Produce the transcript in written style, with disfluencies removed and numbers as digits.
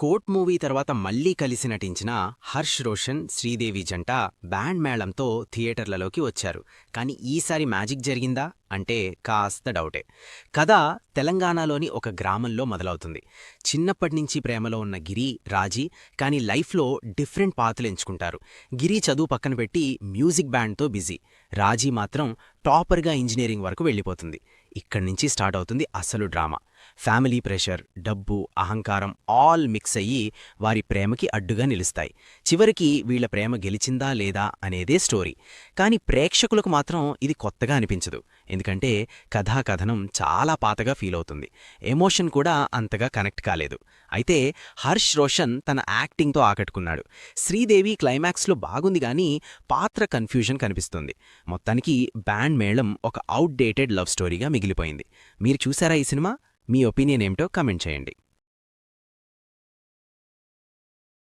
Court movie తర్వాత మళ్లీ కలిసి నటించిన హర్ష్ రోషన్, శ్రీదేవి జంట బ్యాండ్ మేళంతో థియేటర్లలోకి వచ్చారు. కానీ ఈసారి మ్యాజిక్ జరిగిందా అంటే కాస్త డౌటే. కథ తెలంగాణలోని ఒక గ్రామంలో మొదలవుతుంది. చిన్నప్పటినుంచి ప్రేమలో ఉన్న గిరి, రాజీ కానీ లైఫ్లో డిఫరెంట్ పాత్రలు ఎంచుకుంటారు. గిరి చదువు పక్కన పెట్టి మ్యూజిక్ బ్యాండ్తో బిజీ. రాజీ మాత్రం టాపర్గా ఇంజనీరింగ్ వరకు వెళ్ళిపోతుంది. ఇక్కడి నుంచి స్టార్ట్ అవుతుంది అసలు డ్రామా. ఫ్యామిలీ ప్రెషర్, డబ్బు, అహంకారం ఆల్ మిక్స్ అయ్యి వారి ప్రేమకి అడ్డుగా నిలుస్తాయి. చివరికి వీళ్ల ప్రేమ గెలిచిందా లేదా అనేదే స్టోరీ. కానీ ప్రేక్షకులకు మాత్రం ఇది కొత్తగా అనిపించదు. ఎందుకంటే కథాకథనం చాలా పాతగా ఫీల్ అవుతుంది. ఎమోషన్ కూడా అంతగా కనెక్ట్ కాలేదు. అయితే హర్ష్ రోషన్ తన యాక్టింగ్తో ఆకట్టుకున్నాడు. శ్రీదేవి క్లైమాక్స్లో బాగుంది గానీ పాత్ర కన్ఫ్యూజన్ కనిపిస్తుంది. మొత్తానికి బ్యాండ్ మేళం ఒక అవుట్డేటెడ్ లవ్ స్టోరీగా మిగిలిపోయింది. మీరు చూసారా ఈ సినిమా? మీ ఒపీనియన్ ఏమిటో కామెంట్ చేయండి.